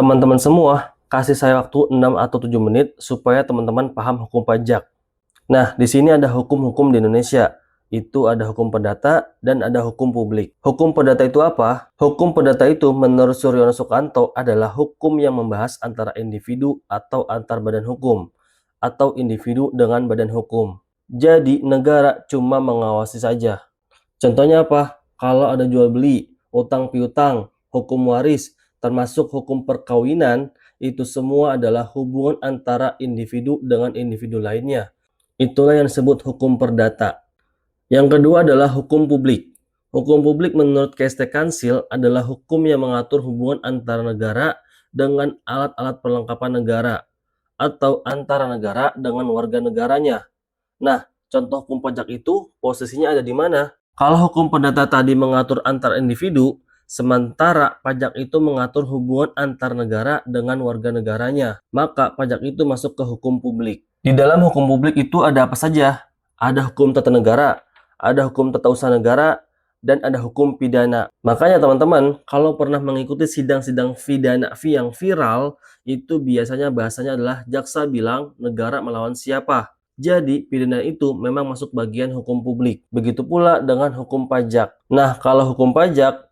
Teman-teman semua, kasih saya waktu 6 atau 7 menit supaya teman-teman paham hukum pajak. Nah, di sini ada hukum-hukum di Indonesia. Itu ada hukum perdata dan ada hukum publik. Hukum perdata itu apa? Hukum perdata itu menurut Suryono Sukanto adalah hukum yang membahas antara individu atau antar badan hukum, atau individu dengan badan hukum. Jadi, negara cuma mengawasi saja. Contohnya apa? Kalau ada jual beli, utang piutang, hukum waris, termasuk hukum perkawinan, itu semua adalah hubungan antara individu dengan individu lainnya. Itulah yang disebut hukum perdata. Yang kedua adalah hukum publik. Hukum publik menurut Caste Council adalah hukum yang mengatur hubungan antara negara dengan alat-alat perlengkapan negara atau antara negara dengan warga negaranya. Nah, contoh hukum pajak itu posisinya ada di mana? Kalau hukum perdata tadi mengatur antar individu, sementara pajak itu mengatur hubungan antar negara dengan warga negaranya, maka pajak itu masuk ke hukum publik. Di dalam hukum publik itu ada apa saja? Ada hukum tata negara, ada hukum tata usaha negara, dan ada hukum pidana. Makanya teman-teman, kalau pernah mengikuti sidang-sidang pidana yang viral, itu biasanya bahasanya adalah jaksa bilang negara melawan siapa. Jadi, pidana itu memang masuk bagian hukum publik. Begitu pula dengan hukum pajak. Nah, kalau hukum pajak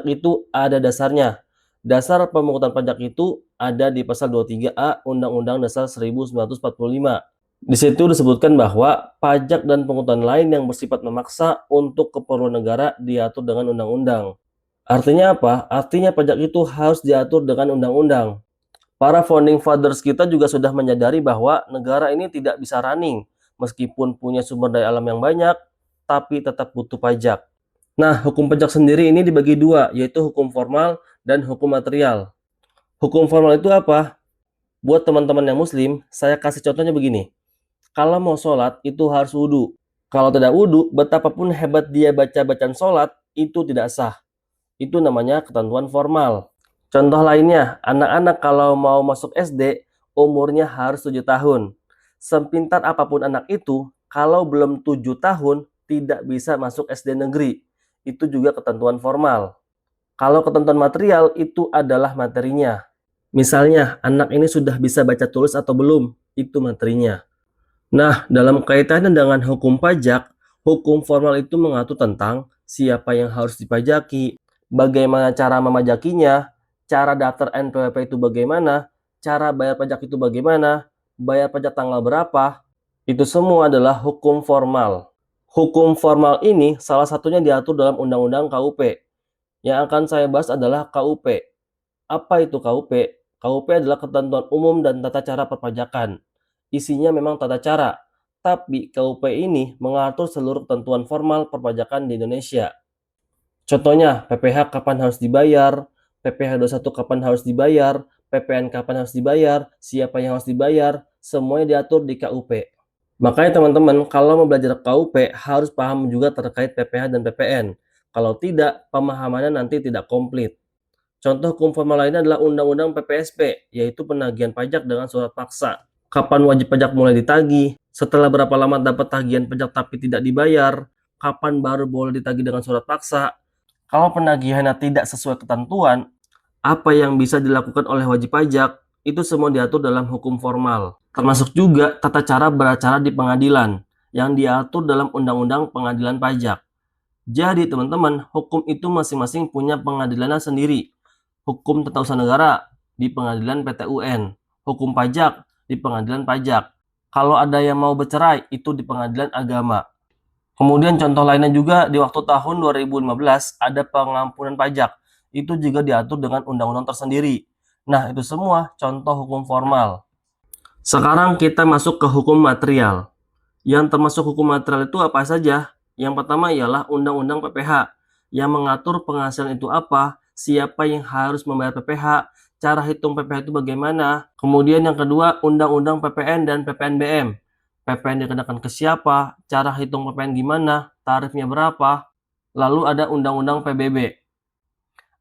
itu ada dasarnya. Dasar pemungutan pajak itu ada di pasal 23A Undang-Undang Dasar 1945. Di situ disebutkan bahwa pajak dan pungutan lain yang bersifat memaksa untuk keperluan negara diatur dengan undang-undang. Artinya apa? Artinya pajak itu harus diatur dengan undang-undang. Para founding fathers kita juga sudah menyadari bahwa negara ini tidak bisa running meskipun punya sumber daya alam yang banyak, tapi tetap butuh pajak. Nah, hukum pajak sendiri ini dibagi dua, yaitu hukum formal dan hukum material. Hukum formal itu apa? Buat teman-teman yang muslim, saya kasih contohnya begini. Kalau mau sholat, itu harus wudhu. Kalau tidak wudhu, betapapun hebat dia baca bacaan sholat, itu tidak sah. Itu namanya ketentuan formal. Contoh lainnya, anak-anak kalau mau masuk SD, umurnya harus 7 tahun. Sepintar apapun anak itu, kalau belum 7 tahun, tidak bisa masuk SD negeri. Itu juga ketentuan formal. Kalau ketentuan material, itu adalah materinya. Misalnya, anak ini sudah bisa baca tulis atau belum, itu materinya. Nah, dalam kaitannya dengan hukum pajak, hukum formal itu mengatur tentang siapa yang harus dipajaki, bagaimana cara memajakinya, cara daftar NPWP itu bagaimana, cara bayar pajak itu bagaimana, bayar pajak tanggal berapa, itu semua adalah hukum formal. Hukum formal ini salah satunya diatur dalam Undang-Undang KUP. Yang akan saya bahas adalah KUP. Apa itu KUP? KUP adalah ketentuan umum dan tata cara perpajakan. Isinya memang tata cara, tapi KUP ini mengatur seluruh ketentuan formal perpajakan di Indonesia. Contohnya, PPh kapan harus dibayar, PPh 21 kapan harus dibayar, PPN kapan harus dibayar, siapa yang harus dibayar, semuanya diatur di KUP. Makanya teman-teman, kalau mau belajar KUP harus paham juga terkait PPh dan PPN. Kalau tidak, pemahamannya nanti tidak komplit. Contoh hukum formal lainnya adalah Undang-Undang PPSP, yaitu penagihan pajak dengan surat paksa. Kapan wajib pajak mulai ditagih, setelah berapa lama dapat tagihan pajak tapi tidak dibayar, kapan baru boleh ditagih dengan surat paksa. Kalau penagihannya tidak sesuai ketentuan, apa yang bisa dilakukan oleh wajib pajak, itu semua diatur dalam hukum formal. Termasuk juga tata cara beracara di pengadilan, yang diatur dalam Undang-Undang Pengadilan Pajak. Jadi teman-teman, hukum itu masing-masing punya pengadilannya sendiri. Hukum tata usaha negara di pengadilan PT-UN, hukum pajak di pengadilan pajak. Kalau ada yang mau bercerai, itu di pengadilan agama. Kemudian contoh lainnya juga di waktu tahun 2015 ada pengampunan pajak. Itu juga diatur dengan undang-undang tersendiri. Nah, itu semua contoh hukum formal. Sekarang kita masuk ke hukum material. Yang termasuk hukum material itu apa saja? Yang pertama ialah Undang-Undang PPh yang mengatur penghasilan itu apa, siapa yang harus membayar PPh, cara hitung PPh itu bagaimana. Kemudian yang kedua, Undang-Undang PPN dan PPNBM. PPN dikenakan ke siapa, cara hitung PPN gimana, tarifnya berapa. Lalu ada Undang-Undang PBB.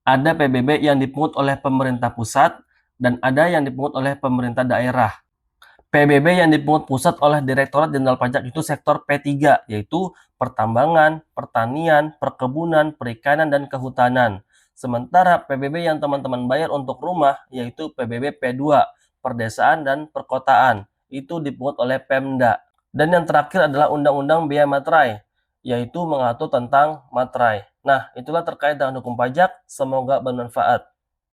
Ada PBB yang dipungut oleh pemerintah pusat dan ada yang dipungut oleh pemerintah daerah. PBB yang dipungut pusat oleh Direktorat Jenderal Pajak itu sektor P3, yaitu pertambangan, pertanian, perkebunan, perikanan, dan kehutanan. Sementara PBB yang teman-teman bayar untuk rumah yaitu PBB P2, Perdesaan dan Perkotaan. Itu dipungut oleh Pemda. Dan yang terakhir adalah Undang-Undang Bea Materai, yaitu mengatur tentang materai. Nah, itulah terkait dengan hukum pajak. Semoga bermanfaat.